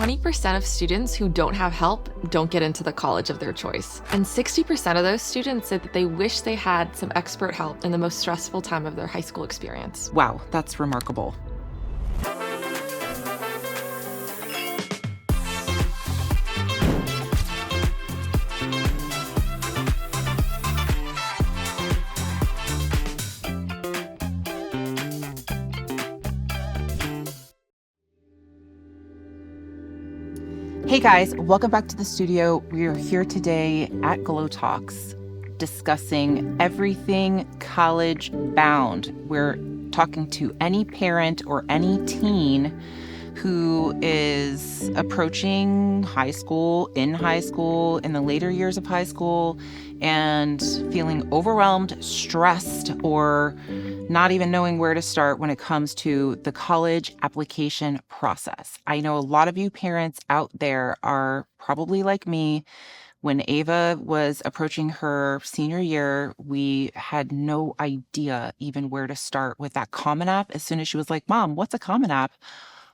20% of students who don't have help don't get into the college of their choice. And 60% of those students said that they wish they had some expert help in the most stressful time of their high school experience. Wow, that's remarkable. Hey guys, welcome back to the studio. We are here today at Glow Talks discussing everything college bound. We're talking to any parent or any teen who is approaching high school, in the later years of high school, and feeling overwhelmed, stressed, or not even knowing where to start when it comes to the college application process. I know a lot of you parents out there are probably like me. When Ava was approaching her senior year, we had no idea even where to start with that Common App. As soon as she was like, "Mom, what's a Common App?"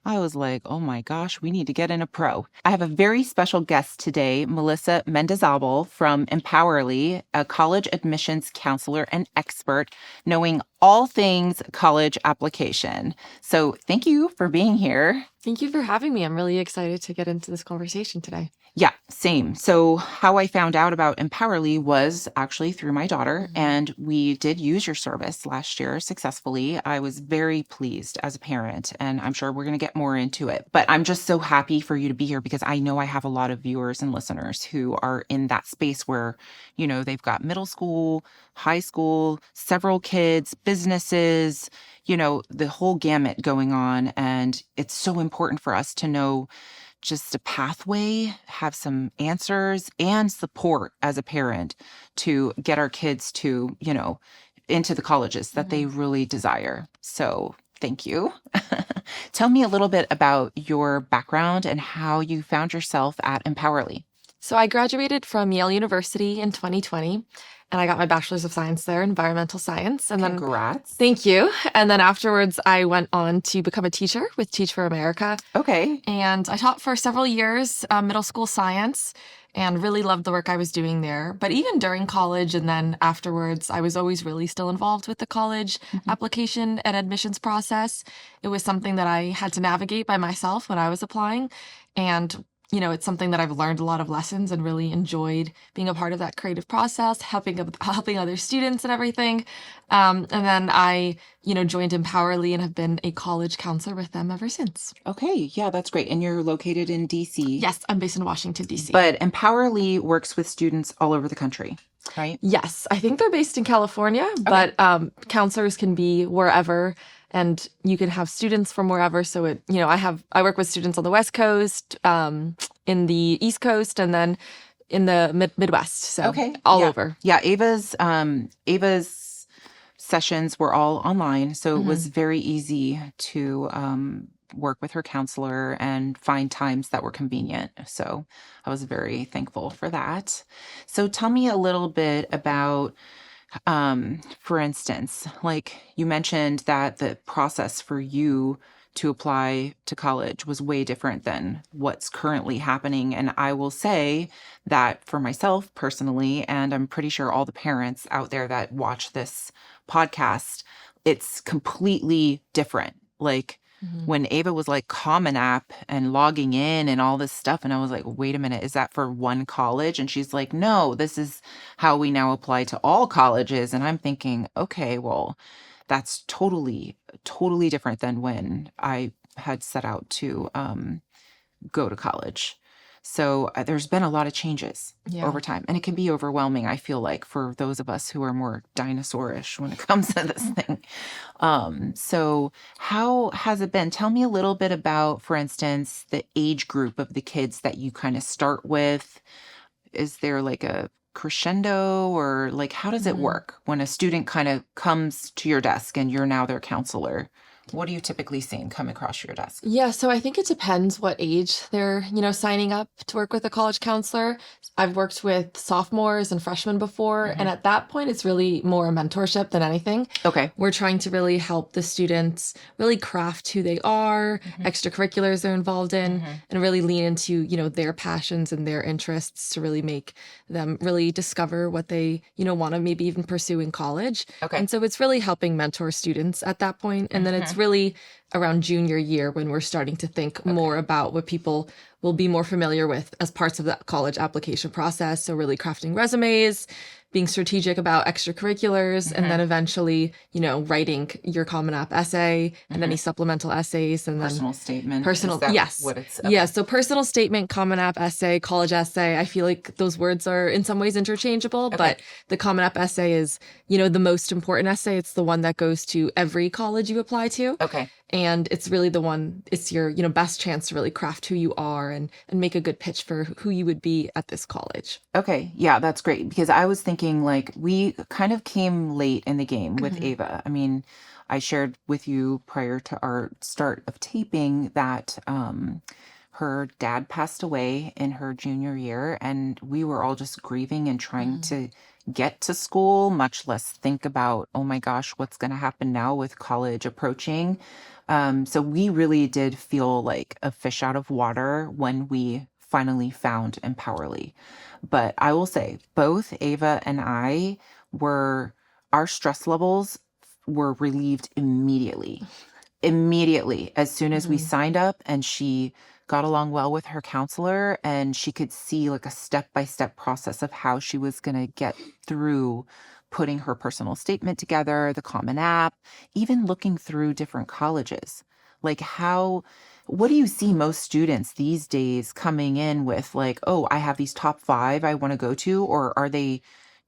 I was like, oh my gosh, we need to get in a pro. I have a very special guest today, Melissa Mendizabal from Empowerly, a college admissions counselor and expert knowing all things college application. So thank you for being here. Thank you for having me. I'm really excited to get into this conversation today. Yeah, same. So how I found out about Empowerly was actually through my daughter, and we did use your service last year successfully. I was very pleased as a parent, and I'm sure we're going to get more into it. But I'm just so happy for you to be here because I know I have a lot of viewers and listeners who are in that space where, you know, they've got middle school, high school, several kids, businesses, you know, the whole gamut going on. And it's so important for us to know just a pathway, have some answers and support as a parent to get our kids to, you know, into the colleges that they really desire. So thank you. Tell me a little bit about your background and how you found yourself at Empowerly. So I graduated from Yale University in 2020, and I got my bachelor's of science there, environmental science. And Congrats. Thank you. And then afterwards, I went on to become a teacher with Teach for America. Okay. And I taught for several years middle school science and really loved the work I was doing there. But even during college and then afterwards, I was always really still involved with the college application and admissions process. It was something that I had to navigate by myself when I was applying. And you know, it's something that I've learned a lot of lessons and really enjoyed being a part of that creative process, helping other students and everything. And then I, you know, joined Empowerly and have been a college counselor with them ever since. Okay. Yeah, that's great. And you're located in DC. Yes, I'm based in Washington, DC. But Empowerly works with students all over the country, right? Yes, I think they're based in California, but counselors can be wherever. And you can have students from wherever. So it, you know, I work with students on the West Coast, in the East Coast, and then in the Midwest. So all over. Yeah, Ava's sessions were all online, so it was very easy to work with her counselor and find times that were convenient. So I was very thankful for that. So tell me a little bit about for instance, like you mentioned that the process for you to apply to college was way different than what's currently happening. And I will say that for myself personally, and I'm pretty sure all the parents out there that watch this podcast, it's completely different. Like when Ava was like Common App and logging in and all this stuff. And I was like, wait a minute, is that for one college? And she's like, no, this is how we now apply to all colleges. And I'm thinking, okay, well, that's totally different than when I had set out to go to college. So there's been a lot of changes over time, and it can be overwhelming, I feel like, for those of us who are more dinosaurish when it comes to this thing. So how has it been? Tell me a little bit about, for instance, the age group of the kids that you kind of start with. Is there like a crescendo, or like how does it work when a student kind of comes to your desk and you're now their counselor? What do you typically see come across your desk? Yeah, so I think it depends what age they're, signing up to work with a college counselor. I've worked with sophomores and freshmen before, and at that point, it's really more a mentorship than anything. Okay. We're trying to really help the students really craft who they are, extracurriculars they're involved in, and really lean into, their passions and their interests to really make them really discover what they, want to maybe even pursue in college. Okay. And so it's really helping mentor students at that point. And then it's really around junior year when we're starting to think more about what people will be more familiar with as parts of the college application process. So really crafting resumes, being strategic about extracurriculars, and then eventually, writing your Common App essay and any supplemental essays, and Personal then statement. personal, Is that yes, what it's yeah. So personal statement, Common App essay, college essay. I feel like those words are in some ways interchangeable, but the Common App essay is, the most important essay. It's the one that goes to every college you apply to. Okay. And it's really the one, it's your, best chance to really craft who you are and make a good pitch for who you would be at this college. Okay. Yeah, that's great. Because I was thinking like we kind of came late in the game with Ava. I mean, I shared with you prior to our start of taping that her dad passed away in her junior year, and we were all just grieving and trying to get to school, much less think about, oh my gosh, what's going to happen now with college approaching. So we really did feel like a fish out of water when we finally found Empowerly. But I will say, both Ava and I our stress levels were relieved immediately. Immediately, as soon as we signed up and she got along well with her counselor and she could see like a step-by-step process of how she was going to get through putting her personal statement together, the Common App, even looking through different colleges. Like what do you see most students these days coming in with like, oh, I have these top 5 I want to go to, or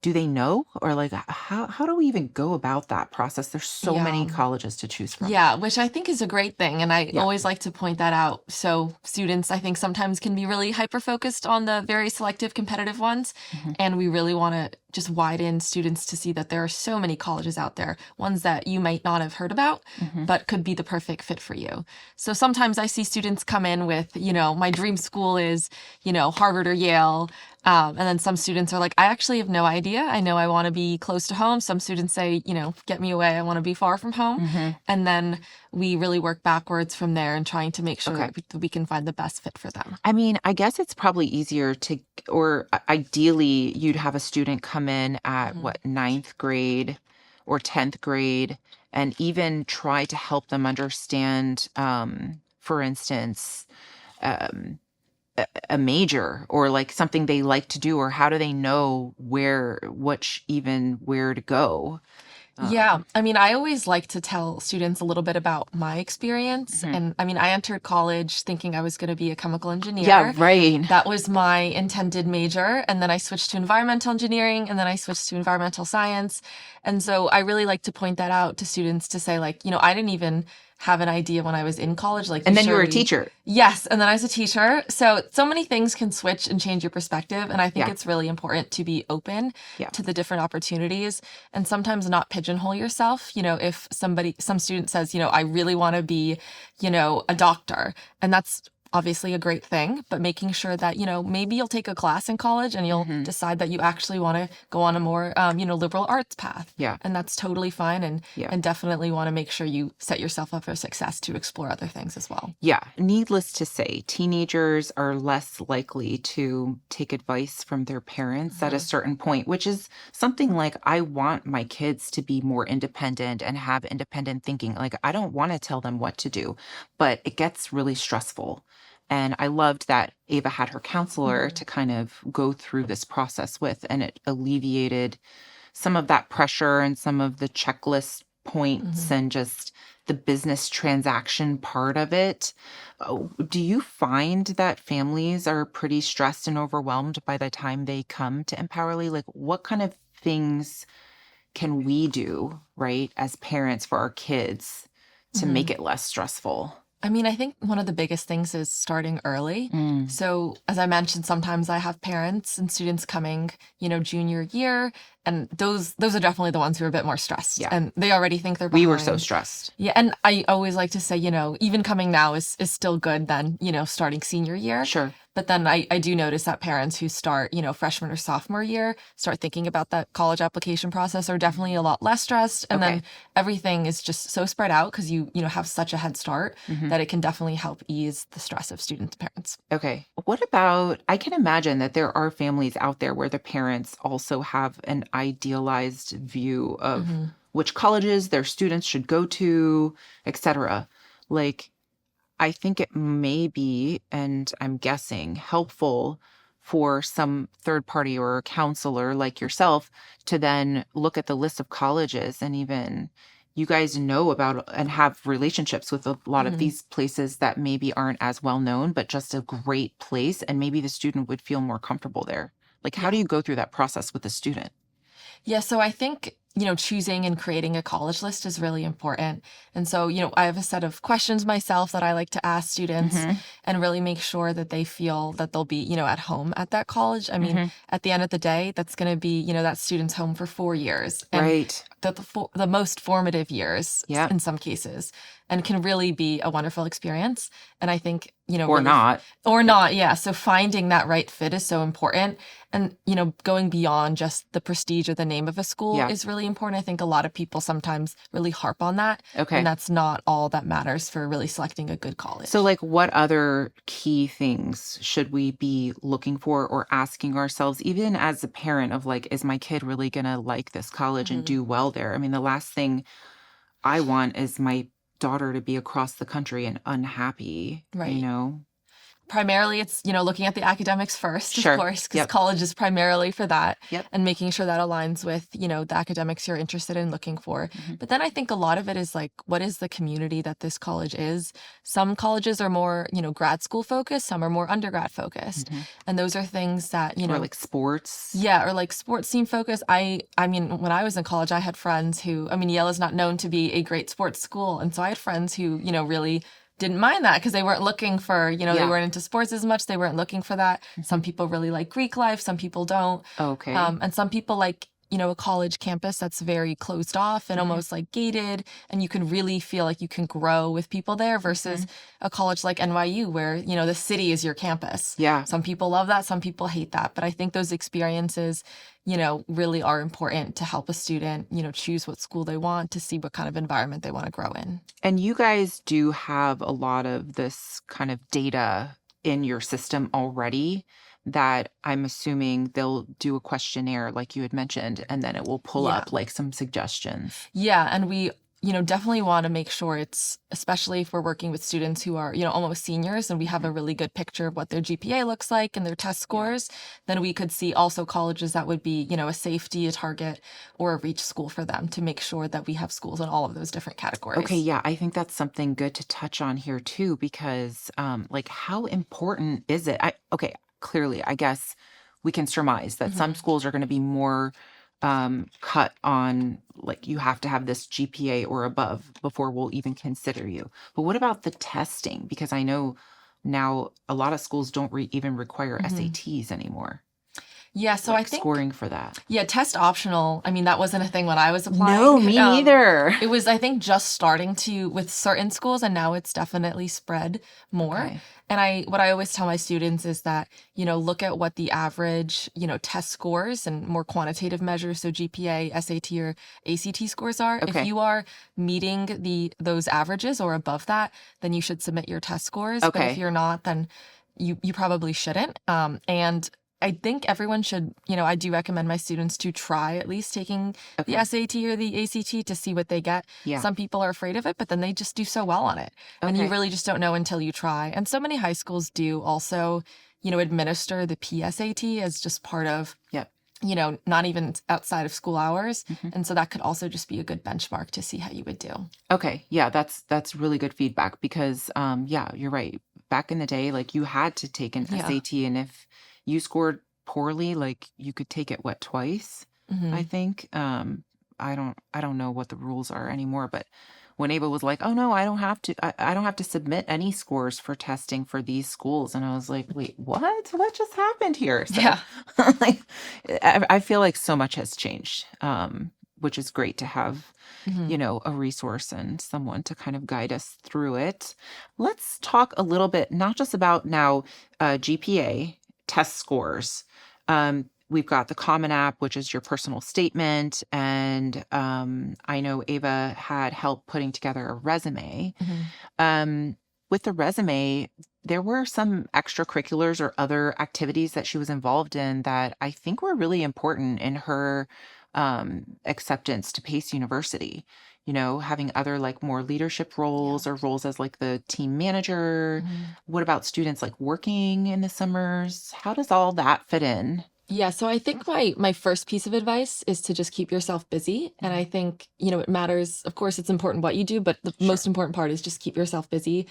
do they know? Or like, how do we even go about that process? There's so many colleges to choose from. Yeah, which I think is a great thing. And I always like to point that out. So students, I think, sometimes can be really hyper-focused on the very selective competitive ones. And we really want to just widen students to see that there are so many colleges out there, ones that you might not have heard about, but could be the perfect fit for you. So sometimes I see students come in with, my dream school is, Harvard or Yale. And then some students are like, I actually have no idea. I know I want to be close to home. Some students say, get me away. I want to be far from home. And then we really work backwards from there and trying to make sure that we can find the best fit for them. I mean, I guess it's probably easier or ideally you'd have a student come in at ninth grade or 10th grade and even try to help them understand, for instance, a major or like something they like to do, or how do they know where to go? Yeah. I mean, I always like to tell students a little bit about my experience. And I mean, I entered college thinking I was going to be a chemical engineer. Yeah, right. That was my intended major. And then I switched to environmental engineering, and then I switched to environmental science. And so I really like to point that out to students to say, like, I didn't even have an idea when I was in college. Like, and then you were a teacher. Yes. And then I was a teacher. So many things can switch and change your perspective. And I think it's really important to be open to the different opportunities and sometimes not pigeonhole yourself. If some student says, I really want to be, a doctor, and that's obviously a great thing, but making sure that, maybe you'll take a class in college and you'll decide that you actually want to go on a more, liberal arts path. Yeah. And that's totally fine. And definitely want to make sure you set yourself up for success to explore other things as well. Yeah. Needless to say, teenagers are less likely to take advice from their parents at a certain point, which is something like I want my kids to be more independent and have independent thinking. Like I don't want to tell them what to do, but it gets really stressful. And I loved that Ava had her counselor to kind of go through this process with, and it alleviated some of that pressure and some of the checklist points and just the business transaction part of it. Do you find that families are pretty stressed and overwhelmed by the time they come to Empowerly? Like what kind of things can we do, right, as parents for our kids to make it less stressful? I mean, I think one of the biggest things is starting early. Mm. So, as I mentioned, sometimes I have parents and students coming, junior year, and those are definitely the ones who are a bit more stressed, Yeah. and they already think they're We were so behind. stressed. Yeah, and I always like to say, even coming now is still good than, starting senior year. Sure. But then I do notice that parents who start, freshman or sophomore year, start thinking about that college application process are definitely a lot less stressed. And Okay. then everything is just so spread out because you have such a head start that it can definitely help ease the stress of students and parents. Okay. What about, I can imagine that there are families out there where the parents also have an idealized view of hmm which colleges their students should go to, etc. Like, I think it may be, and I'm guessing, helpful for some third party or a counselor like yourself to then look at the list of colleges and even you guys know about and have relationships with a lot of hmm these places that maybe aren't as well known, but just a great place. And maybe the student would feel more comfortable there. Like, how Yeah. do you go through that process with the student? Yeah, so I think, choosing and creating a college list is really important. And so, I have a set of questions myself that I like to ask students Mm-hmm. and really make sure that they feel that they'll be, at home at that college. I mean, Mm-hmm. at the end of the day, that's going to be, that student's home for 4 years and Right. the most formative years Yeah. in some cases and can really be a wonderful experience. And I think, Or really, not. or not. Yeah. So finding that right fit is so important. And, going beyond just the prestige or the name of a school Yeah. is really important. I think a lot of people sometimes really harp on that. Okay. And that's not all that matters for really selecting a good college. So, like, what other key things should we be looking for or asking ourselves, even as a parent, of like, is my kid really going to like this college and Mhm. do well there? I mean, the last thing I want is my daughter to be across the country and unhappy, Right. know? Primarily, it's, looking at the academics first, of Sure. course, because Yep. college is primarily for that Yep. and making sure that aligns with, the academics you're interested in looking for. Mhm. But then I think a lot of it is like, what is the community that this college is? Some colleges are more, grad school focused, some are more undergrad focused. Mhm. And those are things that, Or like sports. yeah, or like sports team focus. I mean, when I was in college, I had friends who, I mean, Yale is not known to be a great sports school. And so I had friends who, really didn't mind that because they weren't looking for, they Yeah. weren't into sports as much. They weren't looking for that. Some people really like Greek life, some people don't. Okay. And some people like, a college campus that's very closed off and Mhm. almost like gated, and you can really feel like you can grow with people there versus a college like NYU where, the city is your campus. Yeah. Some people love that, some people hate that. But I think those experiences, really are important to help a student, choose what school they want, to see what kind of environment they want to grow in. And you guys do have a lot of this kind of data in your system already that I'm assuming they'll do a questionnaire like you had mentioned, and then it will pull Yeah. up like some suggestions. Yeah, and we, definitely want to make sure it's, especially if we're working with students who are, almost seniors and we have a really good picture of what their GPA looks like and their test scores, then we could see also colleges that would be, a safety, a target, or a reach school for them to make sure that we have schools in all of those different categories. Okay, yeah, I think that's something good to touch on here too, because like how important is it? Okay, clearly, I guess we can surmise that some schools are going to be more cut on like you have to have this GPA or above before we'll even consider you. But what about the testing? Because I know now a lot of schools don't even require SATs anymore. Yeah, so Like I think scoring for that. Yeah, test optional. I mean, that wasn't a thing when I was applying. No, me neither. It was, I think, just starting to with certain schools, and now it's definitely spread more. Okay. And what I always tell my students is that, look at what the average, test scores and more quantitative measures, so GPA, SAT, or ACT scores are. Okay. If you are meeting those averages or above that, then you should submit your test scores. But Okay. if you're not, then you probably shouldn't. And I think everyone should, I do recommend my students to try at least taking Okay. the SAT or the ACT to see what they get. Yeah. Some people are afraid of it, but then they just do so well on it. And you Okay. really just don't know until you try. And so many high schools do also, administer the PSAT as just part of, Yep. not even outside of school hours. Mhm. And so that could also just be a good benchmark to see how you would do. Okay. Yeah, that's really good feedback because yeah, you're right. Back in the day, like you had to take an Yeah. SAT, and if you scored poorly, like you could take it twice, Mhm. I think. I don't know what the rules are anymore, but when Ava was like, "Oh no, I don't have to submit any scores for testing for these schools," and I was like, "Wait, what? What just happened here?" So, Yeah. like, I feel like so much has changed, which is great to have, Mhm. a resource and someone to kind of guide us through it. Let's talk a little bit, not just about now GPA test scores. We've got the Common App, which is your personal statement. And I know Ava had help putting together a resume. Mhm. Um, with the resume, there were some extracurriculars or other activities that she was involved in that I think were really important in her acceptance to Pace University. Having other like more leadership Yeah. roles or roles as like the team manager. Mhm. What about students like working in the summers? How does all that fit in? Yeah, so I think my first piece of advice is to just keep yourself busy. And I Mhm. think, it matters. Of course, it's important what you do, but the Sure. most important part is just keep yourself busy.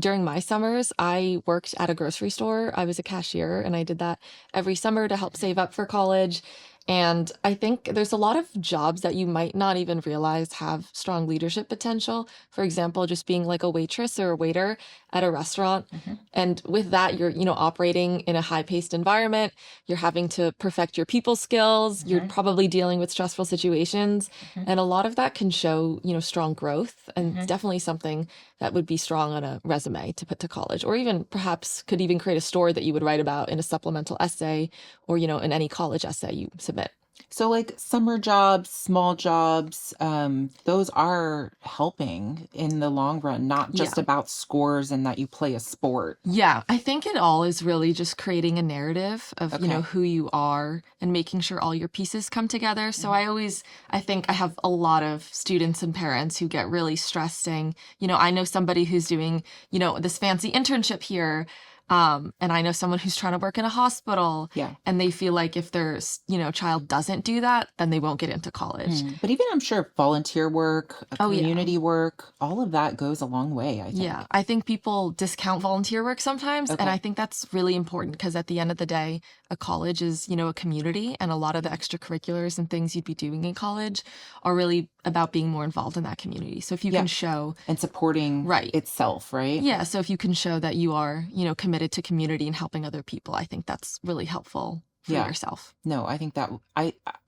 During my summers, I worked at a grocery store. I was a cashier, and I did that every summer to help save up for college. And I think there's a lot of jobs that you might not even realize have strong leadership potential. For example, just being like a waitress or a waiter at a restaurant. Mhm. And with that, you're, operating in a high-paced environment. You're having to perfect your people skills. You're Mhm. probably dealing with stressful situations. Mhm. And a lot of that can show, strong growth. And it's Mhm. definitely something that would be strong on a resume to put to college, or even perhaps could even create a story that you would write about in a supplemental essay or, in any college essay you submit. So, like summer jobs, small jobs, those are helping in the long run, not just Yeah. about scores and that you play a sport. Yeah, I think it all is really just creating a narrative of, Okay. who you are and making sure all your pieces come together. So Mhm. I think I have a lot of students and parents who get really stressed saying, I know somebody who's doing, this fancy internship here. And I know someone who's trying to work in a hospital, Yeah. and they feel like if their, child doesn't do that, then they won't get into college. But even I'm sure volunteer work, Oh, yeah. community work, all of that goes a long way, I Yeah, think. I think people discount volunteer work sometimes, and I Okay. think that's really important because at the end of the day, a college is, a community, and a lot of the extracurriculars and things you'd be doing in college are really about being more involved in that community. So if you Yeah. can show, And supporting right. itself, right? Yeah, so if you can show that you are, committed to community and helping other people, I think that's really helpful for Yeah. yourself. No, I think that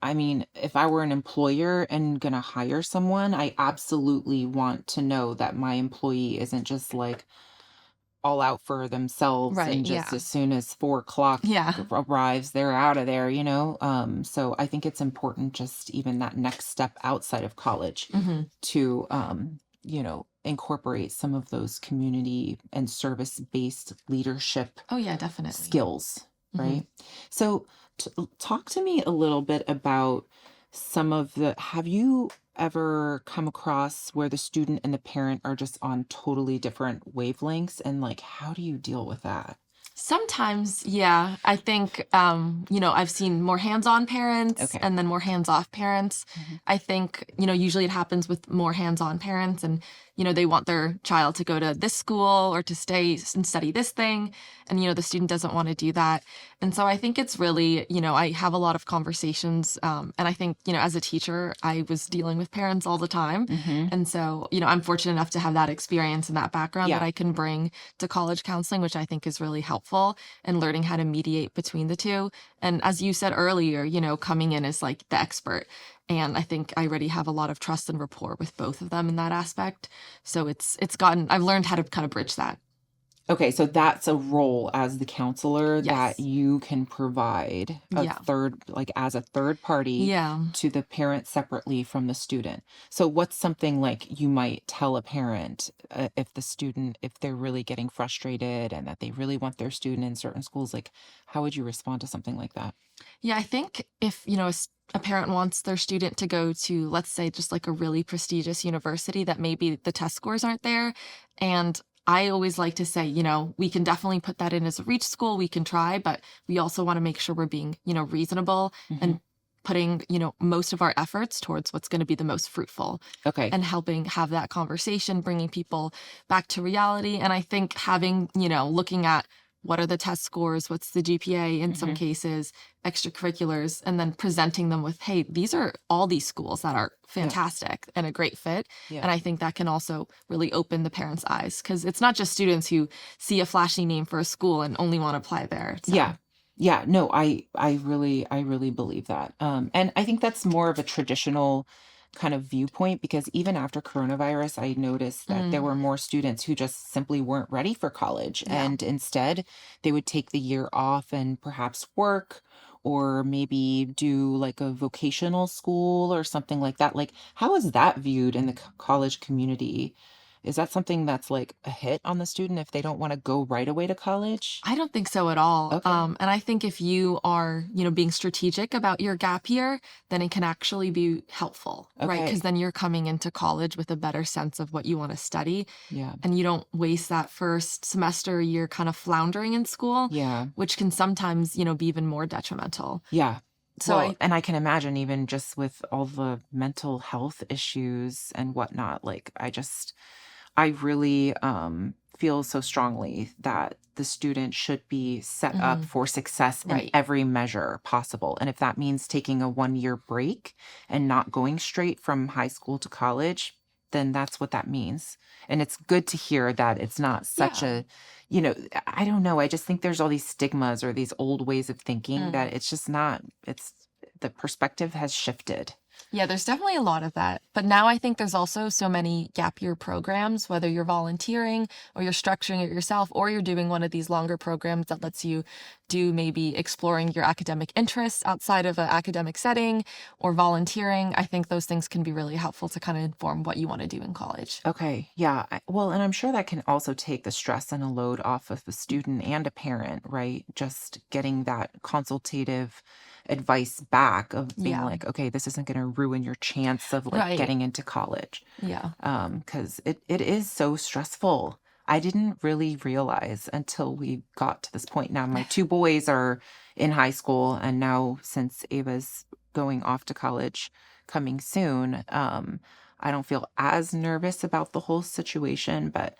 I mean, if I were an employer and gonna hire someone, I absolutely want to know that my employee isn't just like all out for themselves Right, and just yeah. as soon as 4 o'clock Yeah. arrives, they're out of there. So I think it's important just even that next step outside of college Hmm. to incorporate some of those community and service-based leadership Oh, yeah, definitely. skills, Hmm. right? So, talk to me a little bit about have you ever come across where the student and the parent are just on totally different wavelengths? And like, how do you deal with that? Sometimes, yeah. I think, I've seen more hands-on parents Okay. and then more hands-off parents. Mhm. I think, usually it happens with more hands-on parents and, they want their child to go to this school or to stay and study this thing. And, the student doesn't want to do that. And so I think it's really, I have a lot of conversations. And I think, as a teacher, I was dealing with parents all the time. Mhm. And so, I'm fortunate enough to have that experience and that background that Yeah. I can bring to college counseling, which I think is really helpful in learning how to mediate between the two. And as you said earlier, coming in as like the expert. And I think I already have a lot of trust and rapport with both of them in that aspect. So I've learned how to kind of bridge that. Okay, so that's a role as the counselor that Yes. you can provide Yeah. like as a third party Yeah. to the parent separately from the student. So what's something like you might tell a parent if they're really getting frustrated and that they really want their student in certain schools, like how would you respond to something like that? Yeah, I think if, a parent wants their student to go to, let's say, just like a really prestigious university that maybe the test scores aren't there. And I always like to say, we can definitely put that in as a reach school. We can try, but we also want to make sure we're being, reasonable Mhm. and putting, most of our efforts towards what's going to be the most fruitful Okay. and helping have that conversation, bringing people back to reality. And I think having, looking at what are the test scores, what's the GPA in some cases, extracurriculars, and then presenting them with, hey, these are all these schools that are fantastic and a great fit. Yeah. And I think that can also really open the parents' eyes, because it's not just students who see a flashy name for a school and only want to apply there. So. Yeah. Yeah, no, I really believe that. And I think that's more of a traditional kind of viewpoint, because even after coronavirus, I noticed that there were more students who just simply weren't ready for college. Yeah. And instead, they would take the year off and perhaps work or maybe do like a vocational school or something like that. Like, how is that viewed in the college community? Is that something that's like a hit on the student if they don't want to go right away to college? I don't think so at all. Okay. And I think if you are, being strategic about your gap year, then it can actually be helpful, right? Okay. Because then you're coming into college with a better sense of what you want to study, Yeah. and you don't waste that first semester, year kind of floundering in school, Yeah. which can sometimes, be even more detrimental. Yeah. So Well, and I can imagine even just with all the mental health issues and whatnot, like I really feel so strongly that the student should be set up for success in Right. every measure possible. And if that means taking a 1 year break and not going straight from high school to college, then that's what that means. And it's good to hear that it's not such Yeah. I don't know. I just think there's all these stigmas or these old ways of thinking that it's just not, the perspective has shifted. Yeah, there's definitely a lot of that. But now I think there's also so many gap year programs, whether you're volunteering or you're structuring it yourself, or you're doing one of these longer programs that lets you do maybe exploring your academic interests outside of an academic setting or volunteering. I think those things can be really helpful to kind of inform what you want to do in college. Okay. Yeah. Well, and I'm sure that can also take the stress and a load off of the student and a parent, right? Just getting that consultative advice back of being Yeah. like, okay, this isn't going to ruin your chance of like Right. getting into college. Yeah. Because it is so stressful. I didn't really realize until we got to this point. Now, my two boys are in high school, and now since Ava's going off to college coming soon, I don't feel as nervous about the whole situation. But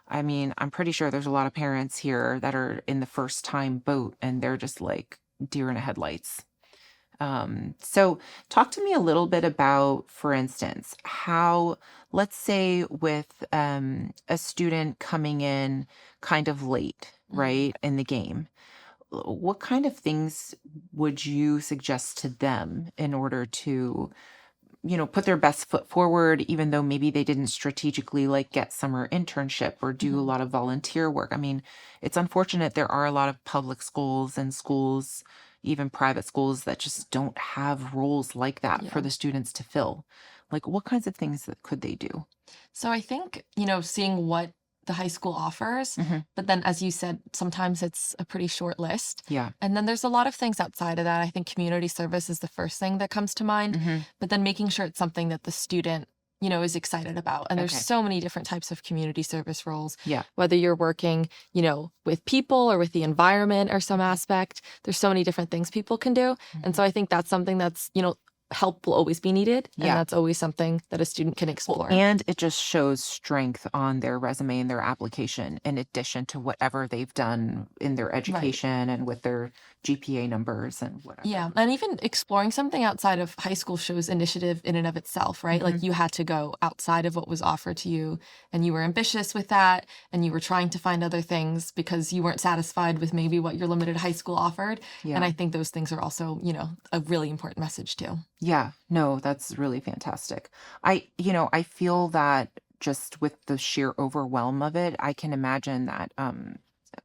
I mean, I'm pretty sure there's a lot of parents here that are in the first time boat, and they're just like deer in the headlights. So talk to me a little bit about, for instance, how, let's say with a student coming in kind of late, right, in the game, what kind of things would you suggest to them in order to, put their best foot forward, even though maybe they didn't strategically like get summer internship or do a lot of volunteer work? I mean, it's unfortunate there are a lot of public schools and schools, even private schools, that just don't have roles like that for Yeah. the students to fill. Like, what kinds of things that could they do? So I think, seeing what the high school offers, Mhm. but then as you said, sometimes it's a pretty short list. Yeah. And then there's a lot of things outside of that. I think community service is the first thing that comes to mind, Mhm. but then making sure it's something that the student, is excited about. And there's Okay. so many different types of community service roles, Yeah. whether you're working, with people or with the environment or some aspect. There's so many different things people can do. And so I think that's something that's, help will always be needed. And Yeah. that's always something that a student can Well, explore. and it just shows strength on their resume and their application, in addition to whatever they've done in their education and with their GPA numbers and whatever. Yeah, and even exploring something outside of high school shows initiative in and of itself, right? Like you had to go outside of what was offered to you, and you were ambitious with that, and you were trying to find other things because you weren't satisfied with maybe what your limited high school offered. Yeah. And I think those things are also, a really important message too. Yeah, no, that's really fantastic. I feel that just with the sheer overwhelm of it, I can imagine that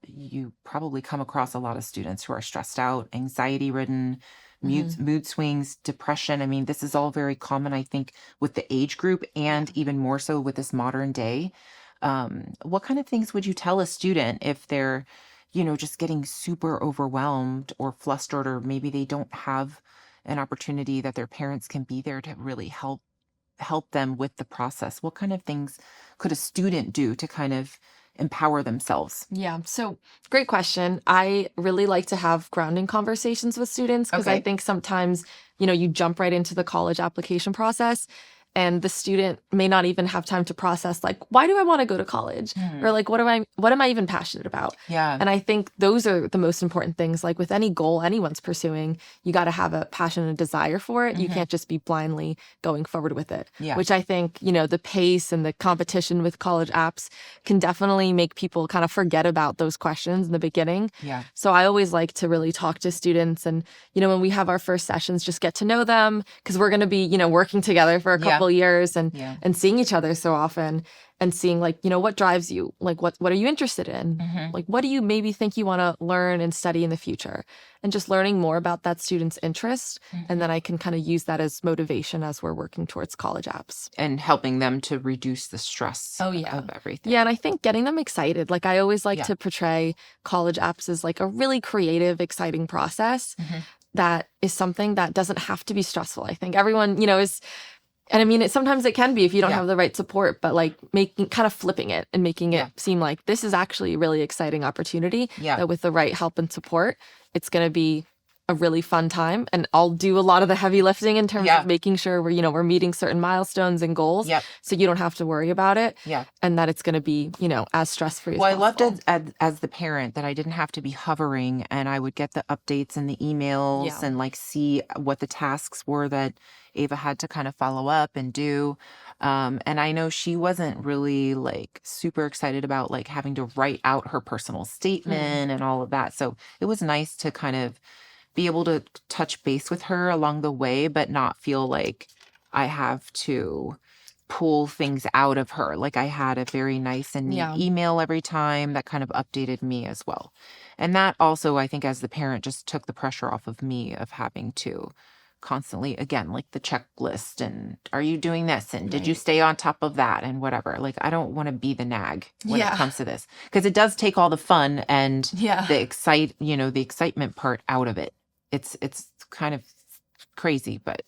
you probably come across a lot of students who are stressed out, anxiety ridden, mood swings, depression. I mean, this is all very common, I think, with the age group, and even more so with this modern day. What kind of things would you tell a student if they're, just getting super overwhelmed or flustered, or maybe they don't have an opportunity that their parents can be there to really help them with the process? What kind of things could a student do to kind of empower themselves? Yeah, so great question. I really like to have grounding conversations with students, because I Okay. think sometimes, you jump right into the college application process. and the student may not even have time to process like, why do I want to go to college? Or like, what am I even passionate about? Yeah. And I think those are the most important things. Like with any goal anyone's pursuing, you got to have a passion and desire for it. You can't just be blindly going forward with it. Yeah. Which I think, the pace and the competition with college apps can definitely make people kind of forget about those questions in the beginning. Yeah. So I always like to really talk to students, and, when we have our first sessions, just get to know them, because we're going to be, working together for a couple years and seeing each other so often, and seeing like, what drives you? Like, what are you interested in? Like, what do you maybe think you want to learn and study in the future? And just learning more about that student's interest. And then I can kind of use that as motivation as we're working towards college apps. And helping them to reduce the stress of everything. Yeah, and I think getting them excited. Like, I always like to portray college apps as like a really creative, exciting process that is something that doesn't have to be stressful. I think everyone, is... And I mean, sometimes it can be if you don't have the right support, but like kind of flipping it and making it seem like this is actually a really exciting opportunity. That with the right help and support, it's going to be a really fun time. And I'll do a lot of the heavy lifting in terms of making sure we're meeting certain milestones and goals. So you don't have to worry about it. And that it's going to be, as stress-free as possible. Well, I loved as the parent that I didn't have to be hovering, and I would get the updates and the emails and like see what the tasks were that Ava had to kind of follow up and do. And I know she wasn't really like super excited about like having to write out her personal statement and all of that. So it was nice to kind of be able to touch base with her along the way, but not feel like I have to pull things out of her. Like I had a very nice and neat email every time that kind of updated me as well. And that also, I think as the parent, just took the pressure off of me of having to constantly, again, like the checklist and are you doing this? And did you stay on top of that? And whatever. Like, I don't want to be the nag when it comes to this, because it does take all the fun and the excitement part out of it. It's kind of crazy, but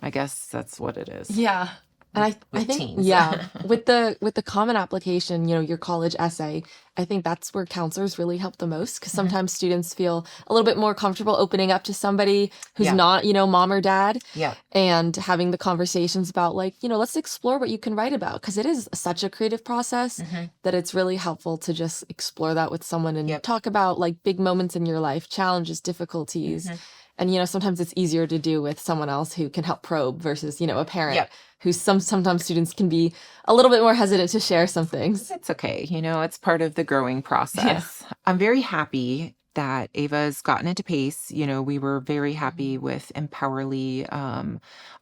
I guess that's what it is. Yeah. And I think, teens. with the common application, your college essay, I think that's where counselors really help the most, because sometimes students feel a little bit more comfortable opening up to somebody who's not, mom or dad, and having the conversations about like, let's explore what you can write about, because it is such a creative process that it's really helpful to just explore that with someone and talk about like big moments in your life, challenges, difficulties. And, sometimes it's easier to do with someone else who can help probe versus, a parent who sometimes students can be a little bit more hesitant to share some things. It's okay. It's part of the growing process. I'm very happy that Ava's gotten into PACE. We were very happy with Empowerly.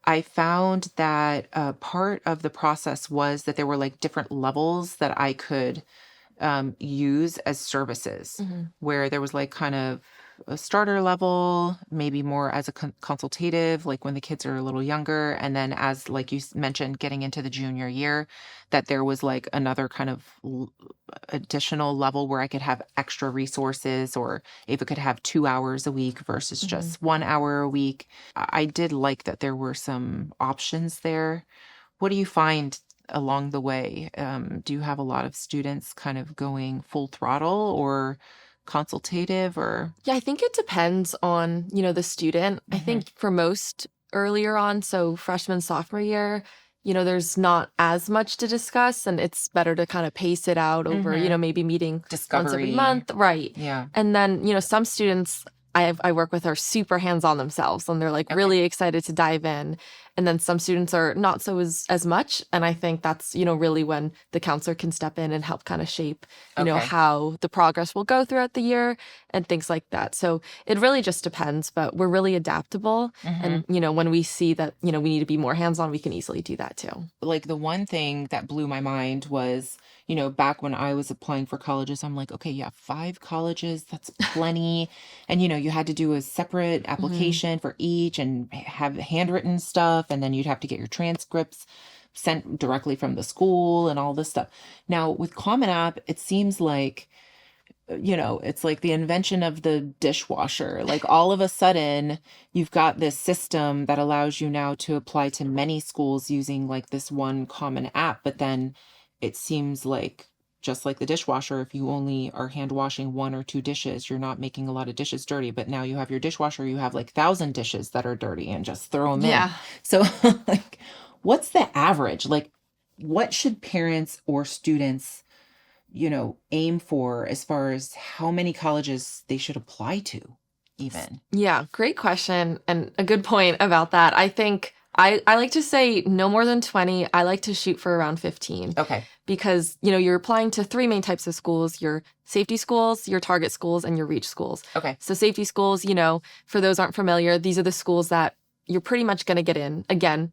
I found that part of the process was that there were like different levels that I could use as services, where there was like kind of a starter level, maybe more as a consultative, like when the kids are a little younger. And then as, like you mentioned, getting into the junior year, that there was like another kind of additional level where I could have extra resources, or Ava could have 2 hours a week versus just 1 hour a week. I did like that there were some options there. What do you find along the way? Do you have a lot of students kind of going full throttle or consultative, or? Yeah, I think it depends on, the student. I think for most earlier on, so freshman, sophomore year, there's not as much to discuss, and it's better to kind of pace it out over, maybe meeting Discovery. once every month. Right. Yeah. And then, some students I work with are super hands-on themselves, and they're like really excited to dive in. And then some students are not so as much. And I think that's, really when the counselor can step in and help kind of shape, how the progress will go throughout the year and things like that. So it really just depends, but we're really adaptable. And, when we see that, we need to be more hands-on, we can easily do that too. Like the one thing that blew my mind was, back when I was applying for colleges, I'm like, okay, 5 colleges, that's plenty. And, you had to do a separate application for each and have handwritten stuff. And then you'd have to get your transcripts sent directly from the school and all this stuff. Now with Common App, it seems like, it's like the invention of the dishwasher. Like all of a sudden you've got this system that allows you now to apply to many schools using like this one common app. But then it seems like, just like the dishwasher, if you only are hand washing 1 or 2 dishes, you're not making a lot of dishes dirty. But now you have your dishwasher, you have like 1,000 dishes that are dirty and just throw them in. So like, what's the average? Like, what should parents or students, aim for as far as how many colleges they should apply to, even? Yeah, great question and a good point about that. I think I like to say no more than 20. I like to shoot for around 15 Okay. because, you're applying to three main types of schools, your safety schools, your target schools, and your reach schools. Okay. So safety schools, for those aren't familiar, these are the schools that you're pretty much going to get in. Again,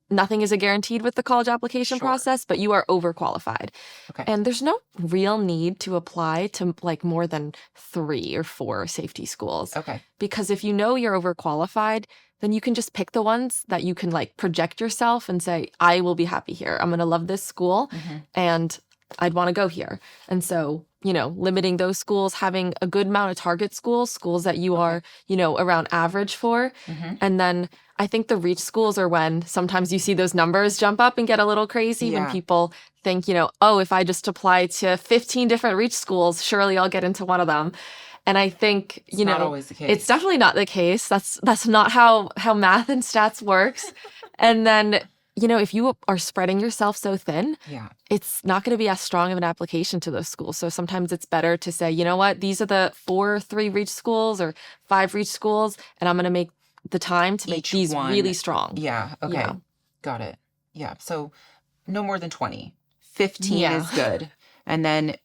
nothing is a guaranteed with the college application Sure. process, but you are overqualified. Okay. And there's no real need to apply to like more than 3 or 4 safety schools. Okay. Because if you know you're overqualified, then you can just pick the ones that you can like project yourself and say, I will be happy here. I'm going to love this school and I'd want to go here. And so, limiting those schools, having a good amount of target schools that you are, around average for. And then I think the reach schools are when sometimes you see those numbers jump up and get a little crazy when people think, oh, if I just apply to 15 different reach schools, surely I'll get into one of them. And I think, it's not always the case. It's definitely not the case. That's not how math and stats works. And then, if you are spreading yourself so thin, it's not going to be as strong of an application to those schools. So sometimes it's better to say, you know what, these are the 4 or 3 reach schools or 5 reach schools, and I'm going to make the time to make these really strong. Yeah. Okay. Yeah. Got it. Yeah. So no more than 20. 15 is good. And then,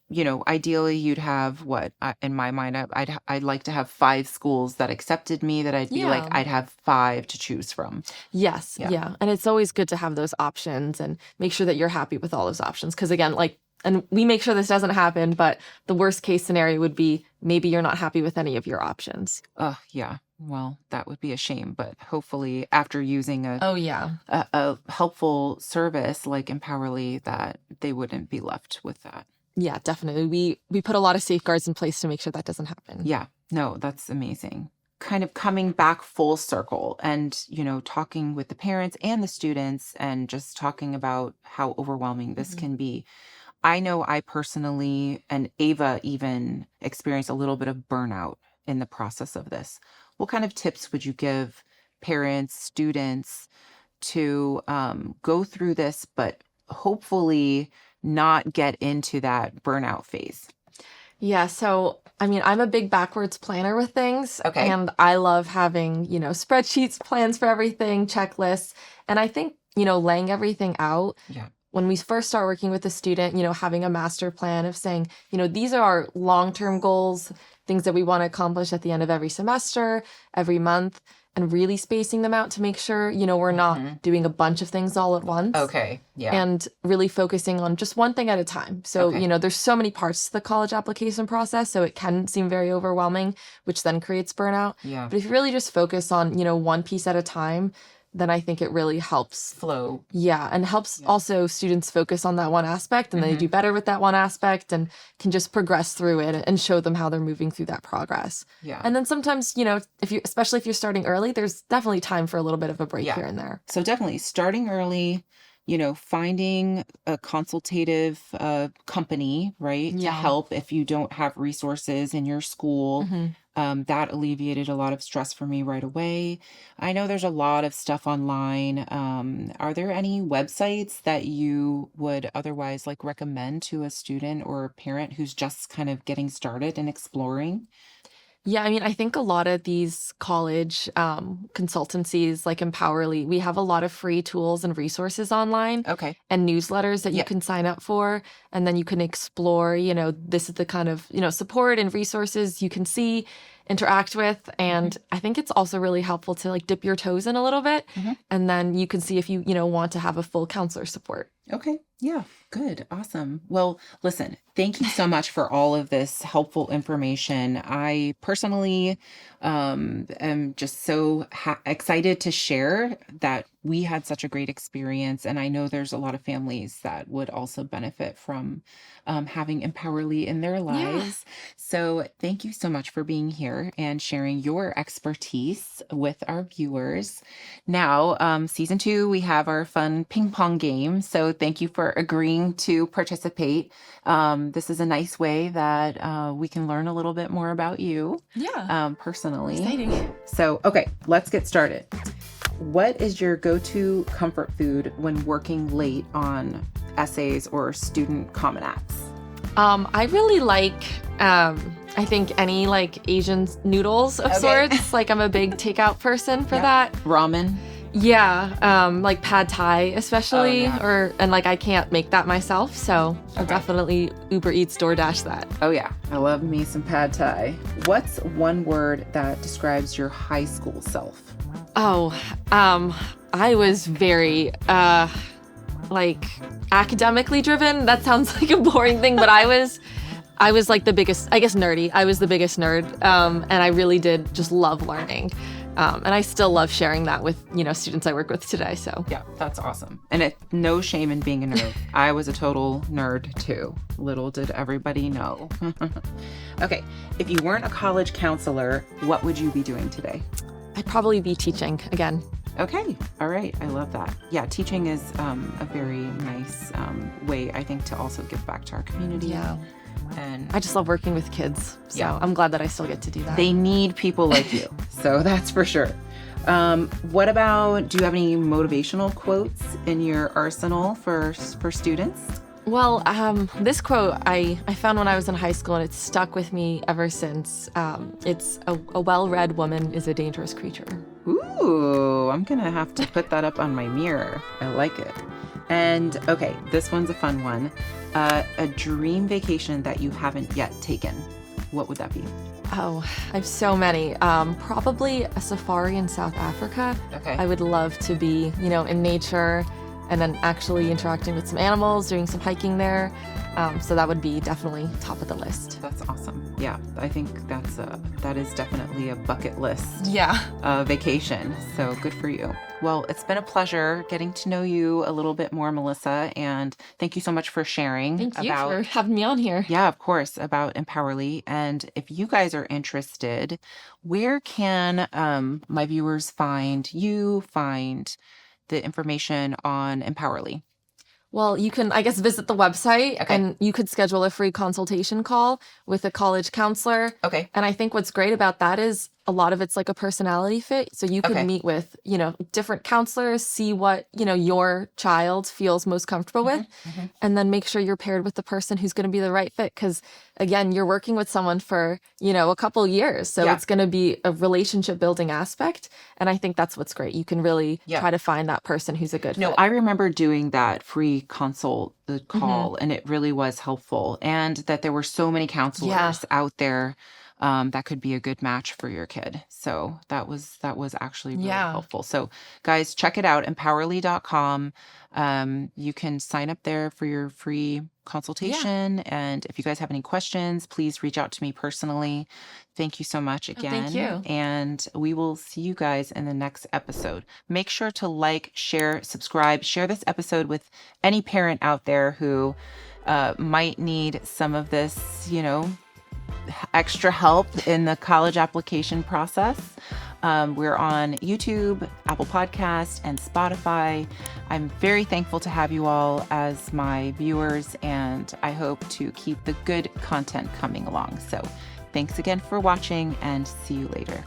ideally you'd have in my mind, I'd like to have 5 schools that accepted me that I'd be like, I'd have 5 to choose from. Yes. Yeah. And it's always good to have those options and make sure that you're happy with all those options. Because again, and we make sure this doesn't happen, but the worst case scenario would be maybe you're not happy with any of your options. Yeah. Well, that would be a shame, but hopefully after using a helpful service like Empowerly, that they wouldn't be left with that. Yeah, definitely. We put a lot of safeguards in place to make sure that doesn't happen. Yeah. No, that's amazing. Kind of coming back full circle and, talking with the parents and the students and just talking about how overwhelming this can be. I know I personally, and Ava even, experienced a little bit of burnout in the process of this. What kind of tips would you give parents, students to go through this, but hopefully not get into that burnout phase? Yeah. So, I'm a big backwards planner with things. Okay. And I love having, spreadsheets, plans for everything, checklists. And I think, laying everything out. Yeah. When we first start working with a student, having a master plan of saying, these are our long-term goals, things that we want to accomplish at the end of every semester, every month, and really spacing them out to make sure, we're not doing a bunch of things all at once. Okay. Yeah. And really focusing on just one thing at a time. So, there's so many parts to the college application process, so it can seem very overwhelming, which then creates burnout. Yeah. But if you really just focus on, one piece at a time, then I think it really helps flow. Yeah. And helps also students focus on that one aspect and they do better with that one aspect and can just progress through it and show them how they're moving through that progress. Yeah. And then sometimes, especially if you're starting early, there's definitely time for a little bit of a break here and there. So definitely starting early, finding a consultative company, right? To help if you don't have resources in your school. That alleviated a lot of stress for me right away. I know there's a lot of stuff online. Are there any websites that you would otherwise recommend to a student or a parent who's just kind of getting started and exploring? Yeah, I think a lot of these college consultancies like Empowerly, we have a lot of free tools and resources online. Okay. And newsletters that you can sign up for. And then you can explore, this is the kind of, support and resources you can see, interact with. And I think it's also really helpful to dip your toes in a little bit. And then you can see if you, want to have a full counselor support. Okay. Yeah. Good. Awesome. Well, listen, thank you so much for all of this helpful information. I personally am just so excited to share that we had such a great experience. And I know there's a lot of families that would also benefit from having Empowerly in their lives. So thank you so much for being here and sharing your expertise with our viewers. Now, season 2, we have our fun ping pong game. So thank you for agreeing to participate. This is a nice way that we can learn a little bit more about you. Personally. Exciting. So, okay, let's get started. what is your go-to comfort food when working late on essays or student Common Apps? I really like, I think any like Asian noodles of sorts. Like I'm a big takeout person for that. Ramen. Yeah, like pad thai especially, and like I can't make that myself, so I'll definitely Uber Eats, DoorDash that. Oh yeah, I love me some pad thai. What's one word that describes your high school self? Oh, I was very like academically driven. That sounds like a boring thing, but I was like the biggest, I guess nerdy. I was the biggest nerd, and I really did just love learning. And I still love sharing that with, students I work with today. So yeah, that's awesome. And no shame in being a nerd. I was a total nerd too. Little did everybody know. Okay, if you weren't a college counselor, what would you be doing today? I'd probably be teaching again. Okay, all right, I love that. Yeah, teaching is a very nice way, I think, to also give back to our community. Yeah. And I just love working with kids, so I'm glad that I still get to do that. They need people like you, so that's for sure. What about, do you have any motivational quotes in your arsenal for students? Well, this quote I found when I was in high school, and it's stuck with me ever since. It's a well-read woman is a dangerous creature. Ooh, I'm gonna have to put that up on my mirror. I like it. And okay, this one's a fun one. A dream vacation that you haven't yet taken. What would that be? Oh, I have so many. Probably a safari in South Africa. Okay. I would love to be, in nature and then actually interacting with some animals, doing some hiking there. So that would be definitely top of the list. That's awesome. Yeah, I think that is definitely a bucket list vacation. So good for you. Well, it's been a pleasure getting to know you a little bit more, Melissa, and thank you so much for sharing. Thank you for having me on here. Yeah, of course, about Empowerly. And if you guys are interested, where can my viewers find the information on Empowerly? Well, you can, I guess, visit the website and you could schedule a free consultation call with a college counselor. Okay. And I think what's great about that is a lot of it's like a personality fit. So you can meet with, different counselors, see what, your child feels most comfortable with, and then make sure you're paired with the person who's going to be the right fit. Because again, you're working with someone for, a couple years. So it's going to be a relationship building aspect. And I think that's what's great. You can really try to find that person who's a good fit. No, I remember doing that free consult, the call, and it really was helpful. And that there were so many counselors out there that could be a good match for your kid. So that was actually really helpful. So guys, check it out, empowerly.com. You can sign up there for your free consultation. And if you guys have any questions, please reach out to me personally. Thank you so much again. Thank you. And we will see you guys in the next episode. Make sure to like, share, subscribe, share this episode with any parent out there who might need some of this, extra help in the college application process. We're on YouTube, Apple Podcasts, and Spotify. I'm very thankful to have you all as my viewers, and I hope to keep the good content coming along. So thanks again for watching, and see you later.